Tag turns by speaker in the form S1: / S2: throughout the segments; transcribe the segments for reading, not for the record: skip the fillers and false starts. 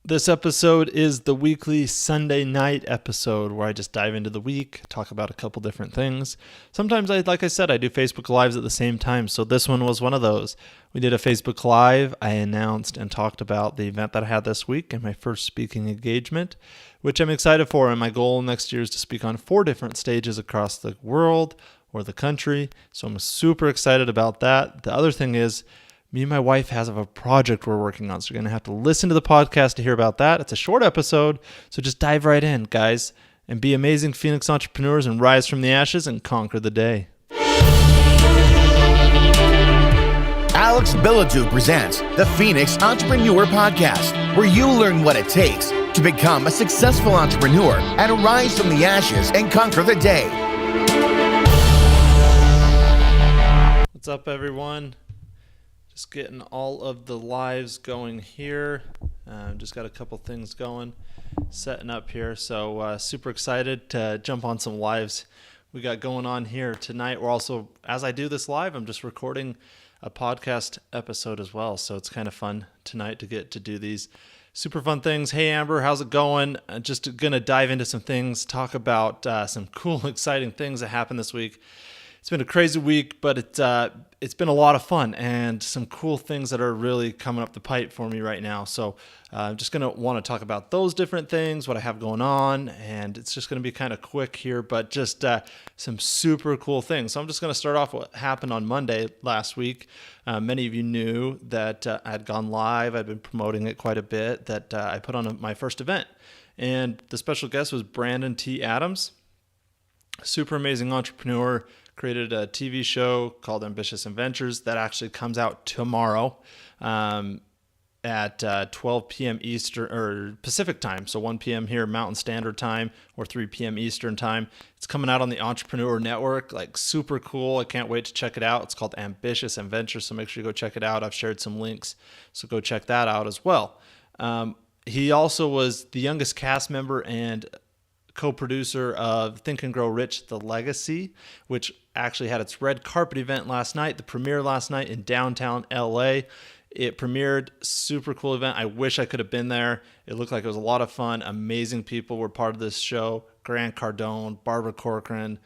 S1: This episode is the weekly Sunday night episode where I just dive into the week, talk about a couple different things. Sometimes, like I said, I do Facebook Lives at the same time, so this one was one of those. We did a Facebook Live. I announced and talked about the event that I had this week and my first speaking engagement, which I'm excited for, and my goal next year is to speak on 4 different stages across the world or the country, so I'm super excited about that. The other thing is, me and my wife have a project we're working on, so you're going to have to listen to the podcast to hear about that. It's a short episode, so just dive right in, guys, and be amazing Phoenix entrepreneurs and rise from the ashes and conquer the day.
S2: Alex Billadu presents the Phoenix Entrepreneur Podcast, where you learn what it takes to become a successful entrepreneur and rise from the ashes and conquer the day.
S1: What's up, everyone? Just getting all of the lives going here. Just got a couple things going, setting up here. So super excited to jump on some lives we got going on here tonight. We're also, as I do this live, I'm just recording a podcast episode as well. So it's kind of fun tonight to get to do these super fun things. Hey, Amber, how's it going? Just going to dive into some things, talk about some cool, exciting things that happened this week. It's been a crazy week, but it's been a lot of fun and some cool things that are really coming up the pipe for me right now. So I'm just going to want to talk about those different things, what I have going on, and it's just going to be kind of quick here, but just some super cool things. So I'm just going to start off what happened on Monday last week. Many of you knew that I had gone live. I've been promoting it quite a bit, that I put on my first event. And the special guest was Brandon T. Adams, super amazing entrepreneur. Created a TV show called Ambitious Adventures that actually comes out tomorrow at 12 p.m. Eastern or Pacific time, so 1 p.m. here Mountain Standard Time or 3 p.m. Eastern Time. It's coming out on the Entrepreneur Network, like super cool. I can't wait to check it out. It's called Ambitious Adventures, so make sure you go check it out. I've shared some links, so go check that out as well. He also was the youngest cast member and co-producer of Think and Grow Rich, The Legacy, which actually had its red carpet event last night, the premiere last night in downtown LA. It premiered, super cool event. I wish I could have been there. It looked like it was a lot of fun. Amazing people were part of this show. Grant Cardone, Barbara Corcoran.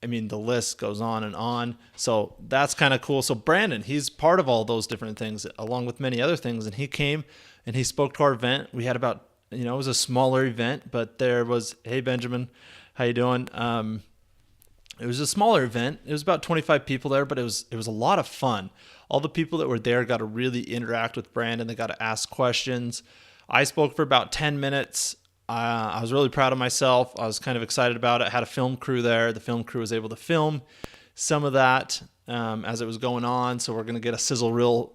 S1: I mean, the list goes on and on. So that's kind of cool. So Brandon, he's part of all those different things, along with many other things. And he came and he spoke to our event. We had about, it was a smaller event, but there was, hey, Benjamin, how you doing? It was a smaller event. It was about 25 people there, but it was a lot of fun. All the people that were there got to really interact with Brandon. They got to ask questions. I spoke for about 10 minutes. I was really proud of myself. I was kind of excited about it. I had a film crew there. The film crew was able to film some of that as it was going on. So we're going to get a sizzle reel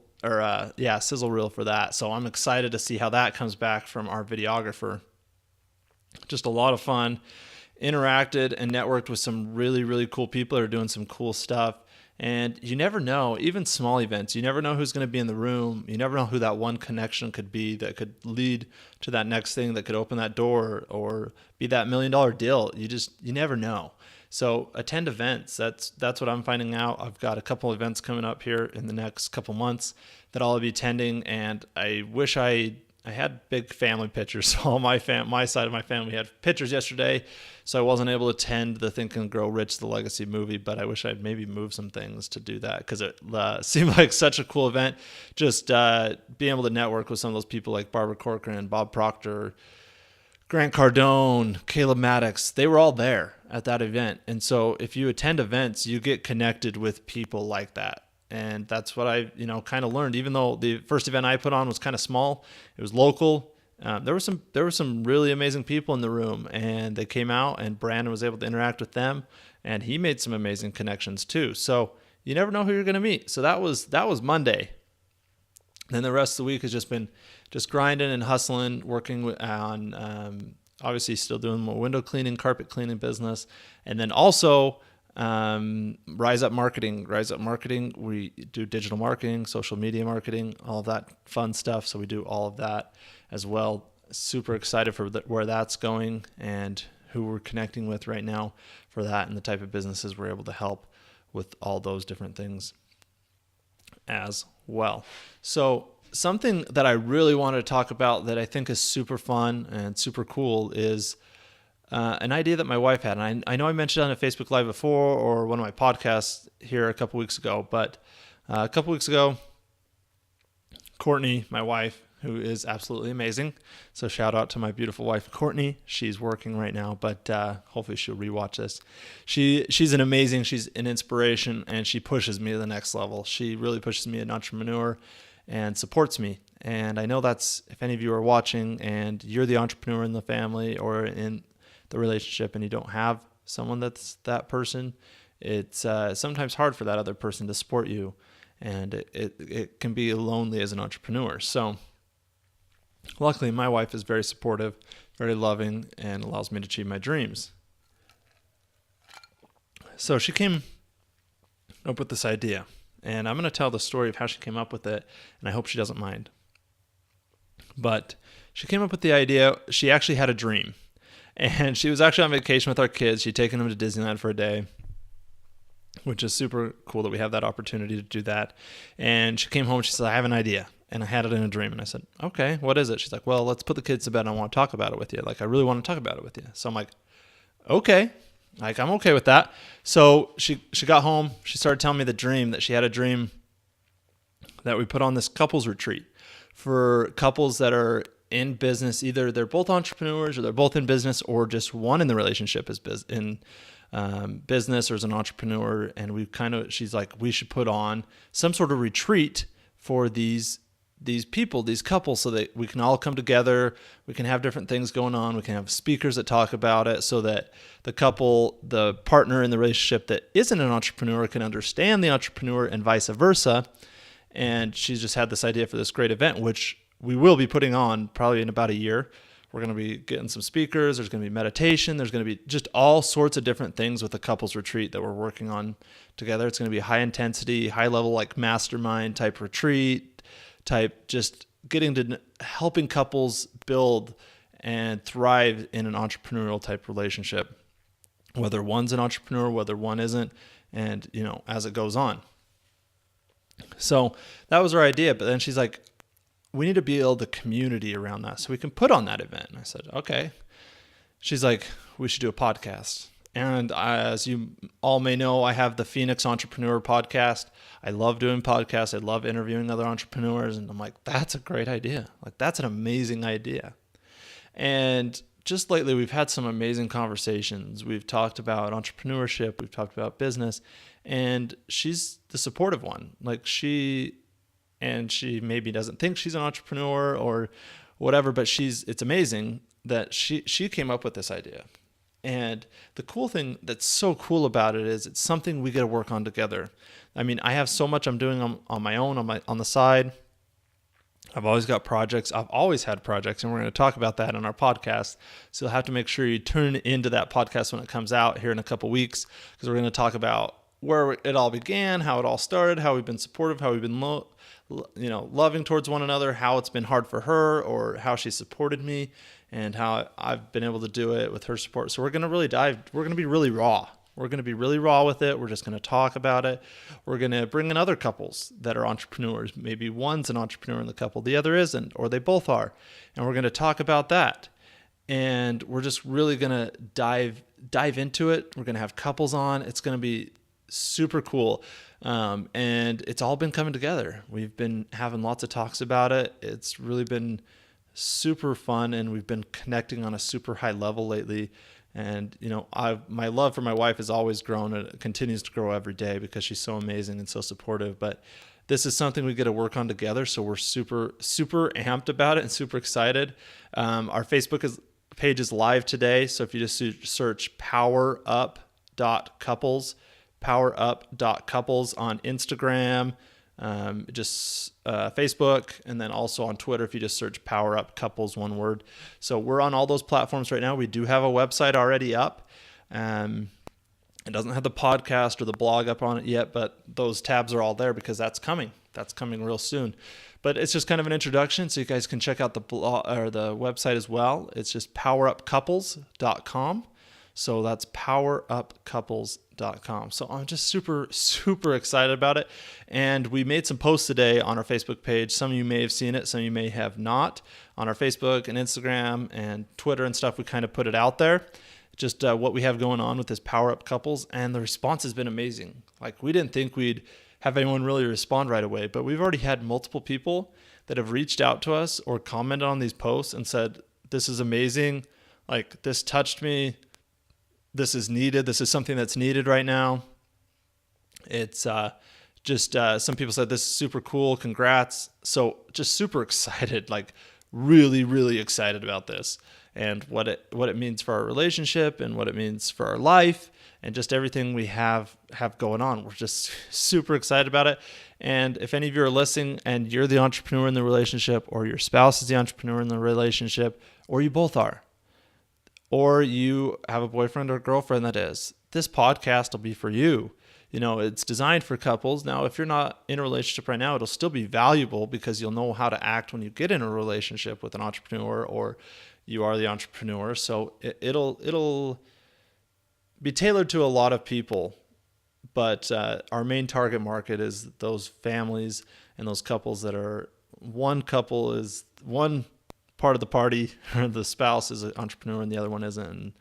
S1: sizzle reel for that. So I'm excited to see how that comes back from our videographer. Just a lot of fun. Interacted and networked with some really, really cool people that are doing some cool stuff. And you never know, even small events, you never know who's going to be in the room. You never know who that one connection could be that could lead to that next thing that could open that door or be that $1 million deal. You never know. So attend events. That's what I'm finding out. I've got a couple events coming up here in the next couple months that I'll be attending, and I wish I had big family pictures. So all my side of my family had pictures yesterday, so I wasn't able to attend the Think and Grow Rich, The Legacy movie, but I wish I'd maybe moved some things to do that because it seemed like such a cool event. Just being able to network with some of those people like Barbara Corcoran, Bob Proctor, Grant Cardone, Caleb Maddox, they were all there at that event. And so if you attend events, you get connected with people like that. And that's what I, kind of learned. Even though the first event I put on was kind of small, it was local. There were some really amazing people in the room, and they came out, and Brandon was able to interact with them, and he made some amazing connections too. So you never know who you're going to meet. So that was Monday. Then the rest of the week has just been grinding and hustling, working on obviously still doing more window cleaning, carpet cleaning business, and then also Rise Up Marketing. We do digital marketing, social media marketing, all of that fun stuff. So we do all of that as well. Super excited for where that's going and who we're connecting with right now for that and the type of businesses we're able to help with all those different things as well. So something that I really wanted to talk about that I think is super fun and super cool is an idea that my wife had. And I know I mentioned it on a Facebook Live before or one of my podcasts here a couple weeks ago, but a couple weeks ago, Courtney, my wife, who is absolutely amazing. So shout out to my beautiful wife, Courtney. She's working right now, but hopefully she'll rewatch this. She's an inspiration, and she pushes me to the next level. She really pushes me as an entrepreneur and supports me. And I know that's, if any of you are watching and you're the entrepreneur in the family or in the relationship and you don't have someone that's that person, it's sometimes hard for that other person to support you. And it can be lonely as an entrepreneur. So luckily, my wife is very supportive, very loving, and allows me to achieve my dreams. So she came up with this idea, and I'm going to tell the story of how she came up with it, and I hope she doesn't mind. But she came up with the idea. She actually had a dream, and she was actually on vacation with our kids. She'd taken them to Disneyland for a day, which is super cool that we have that opportunity to do that. And she came home and she said, I have an idea. And I had it in a dream. And I said, okay, what is it? She's like, well, let's put the kids to bed and I want to talk about it with you. Like, I really want to talk about it with you. So I'm like, okay. Like, I'm okay with that. So she got home. She started telling me the dream, that she had a dream that we put on this couples retreat for couples that are in business. Either they're both entrepreneurs or they're both in business, or just one in the relationship is in business or as an entrepreneur. And she's like, we should put on some sort of retreat for these people, these couples, so that we can all come together. We can have different things going on. We can have speakers that talk about it so that the couple, the partner in the relationship that isn't an entrepreneur, can understand the entrepreneur and vice versa. And she's just had this idea for this great event, which we will be putting on probably in about a year. We're going to be getting some speakers. There's going to be meditation. There's going to be just all sorts of different things with the couples retreat that we're working on together. It's going to be a high intensity, high level, like mastermind type retreat, type just getting to helping couples build and thrive in an entrepreneurial type relationship, whether one's an entrepreneur, whether one isn't, and as it goes on. So that was our idea. But then she's like, we need to build a community around that so we can put on that event. And I said, okay. She's like, we should do a podcast. And as you all may know, I have the Phoenix Entrepreneur podcast. I love doing podcasts. I love interviewing other entrepreneurs. And I'm like, that's a great idea. Like, that's an amazing idea. And just lately, we've had some amazing conversations. We've talked about entrepreneurship. We've talked about business. And she's the supportive one. Like, she maybe doesn't think she's an entrepreneur or whatever, but it's amazing that she came up with this idea. And the cool thing that's so cool about it is it's something we get to work on together. I mean, I have so much I'm doing on my own, on the side. I've always got projects. I've always had projects, and we're going to talk about that in our podcast. So you'll have to make sure you tune into that podcast when it comes out here in a couple weeks, because we're going to talk about where it all began, how it all started, how we've been supportive, how we've been loving towards one another, how it's been hard for her or how she supported me, and how I've been able to do it with her support. So we're going to really we're going to be really raw. We're going to be really raw with it. We're just going to talk about it. We're going to bring in other couples that are entrepreneurs. Maybe one's an entrepreneur in the couple, the other isn't, or they both are. And we're going to talk about that. And we're just really going to dive into it. We're going to have couples on. It's going to be super cool. And it's all been coming together. We've been having lots of talks about it. It's really been super fun, and we've been connecting on a super high level lately. And my love for my wife has always grown, and it continues to grow every day because she's so amazing and so supportive. But this is something we get to work on together, so we're super amped about it and super excited. Our Facebook page is live today, so if you just search powerup.couples on Instagram, Facebook, and then also on Twitter if you just search Power Up Couples, one word. So we're on all those platforms right now. We do have a website already up. It doesn't have the podcast or the blog up on it yet, but those tabs are all there because that's coming. That's coming real soon. But it's just kind of an introduction, so you guys can check out the blog or the website as well. It's just powerupcouples.com. So that's powerupcouples.com. So I'm just super, super excited about it. And we made some posts today on our Facebook page. Some of you may have seen it, some of you may have not. On our Facebook and Instagram and Twitter and stuff, we kind of put it out there. Just what we have going on with this Power Up Couples. And the response has been amazing. Like, we didn't think we'd have anyone really respond right away, but we've already had multiple people that have reached out to us or commented on these posts and said, this is amazing. Like, this touched me. This is needed. This is something that's needed right now. It's just some people said, this is super cool. Congrats. So just super excited, like really, really excited about this and what it means for our relationship and what it means for our life and just everything we have going on. We're just super excited about it. And if any of you are listening and you're the entrepreneur in the relationship, or your spouse is the entrepreneur in the relationship, or you both are, or you have a boyfriend or girlfriend that is, this podcast will be for you. You know, it's designed for couples. Now, if you're not in a relationship right now, it'll still be valuable because you'll know how to act when you get in a relationship with an entrepreneur or you are the entrepreneur. So it'll be tailored to a lot of people. But our main target market is those families and those couples that are, one couple is one part of the party, or the spouse is an entrepreneur and the other one isn't,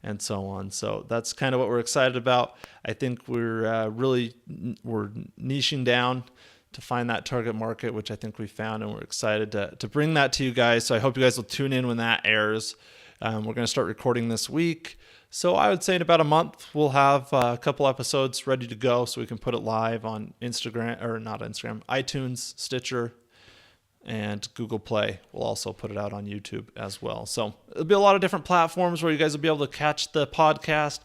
S1: and so on. So that's kind of what we're excited about. I think we're niching down to find that target market, which I think we found, and we're excited to bring that to you guys. So I hope you guys will tune in when that airs. We're going to start recording this week. So I would say in about a month, we'll have a couple episodes ready to go so we can put it live on iTunes, Stitcher, and Google Play. We'll also put it out on YouTube as well. So it'll be a lot of different platforms where you guys will be able to catch the podcast.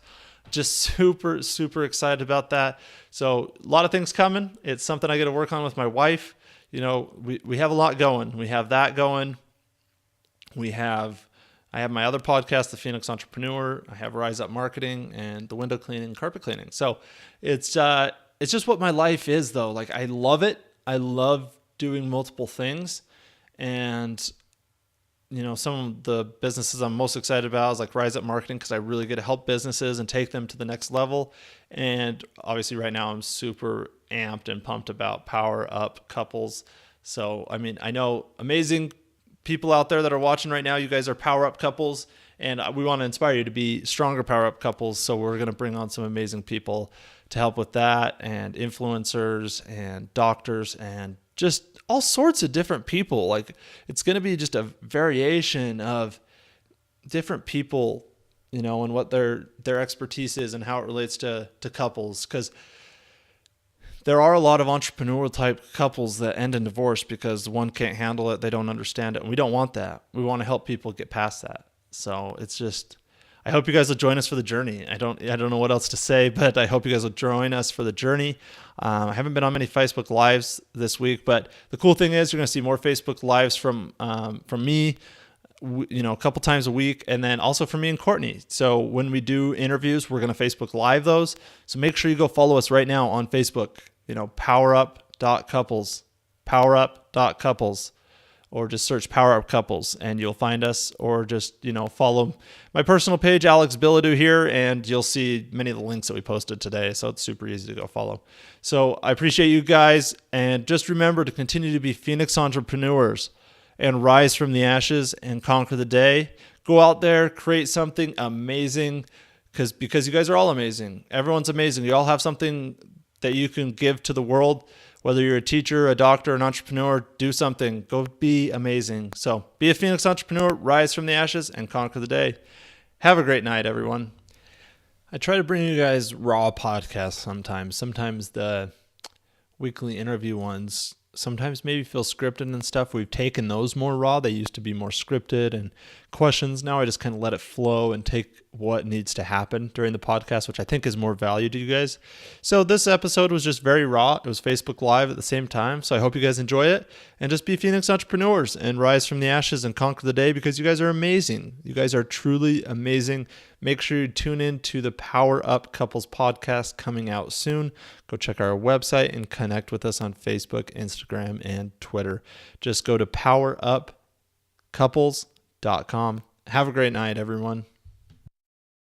S1: Just super, super excited about that. So a lot of things coming. It's something I get to work on with my wife. You know, we have a lot going. We have that going. I have my other podcast, The Phoenix Entrepreneur. I have Rise Up Marketing and the window cleaning, carpet cleaning. So it's just what my life is, though. Like, I love it. I love doing multiple things. And, you know, some of the businesses I'm most excited about is like Rise Up Marketing, because I really get to help businesses and take them to the next level. And obviously right now I'm super amped and pumped about Power Up Couples. So, I mean, I know amazing people out there that are watching right now. You guys are Power Up Couples, and we want to inspire you to be stronger Power Up Couples. So we're going to bring on some amazing people to help with that, and influencers and doctors and just all sorts of different people. Like, it's going to be just a variation of different people, you know, and what their expertise is and how it relates to couples. Because there are a lot of entrepreneurial type couples that end in divorce because one can't handle it, they don't understand it, and we don't want that. We want to help people get past that. So it's just, I hope you guys will join us for the journey. I don't know what else to say, but I hope you guys will join us for the journey. I haven't been on many Facebook Lives this week, but the cool thing is you're going to see more Facebook Lives from me, you know, a couple times a week, and then also from me and Courtney. So when we do interviews, we're going to Facebook Live those. So make sure you go follow us right now on Facebook, you know, powerup.couples, or just search Power Up Couples and you'll find us, or just, you know, follow my personal page, Alex Bilodeau here, and you'll see many of the links that we posted today. So it's super easy to go follow. So I appreciate you guys, and just remember to continue to be Phoenix entrepreneurs and rise from the ashes and conquer the day. Go out there, create something amazing, because you guys are all amazing. Everyone's amazing. You all have something that you can give to the world. Whether you're a teacher, a doctor, an entrepreneur, do something. Go be amazing. So be a Phoenix entrepreneur, rise from the ashes, and conquer the day. Have a great night, everyone. I try to bring you guys raw podcasts sometimes. Sometimes the weekly interview ones sometimes maybe feel scripted and stuff. We've taken those more raw. They used to be more scripted and questions. Now I just kind of let it flow and take what needs to happen during the podcast, which I think is more value to you guys. So this episode was just very raw. It was Facebook Live at the same time. So I hope you guys enjoy it, and just be Phoenix entrepreneurs and rise from the ashes and conquer the day, because you guys are amazing. You guys are truly amazing. Make sure you tune in to the Power Up Couples podcast coming out soon. Go check our website and connect with us on Facebook, Instagram, and Twitter. Just go to powerupcouples.com. Have a great night, everyone.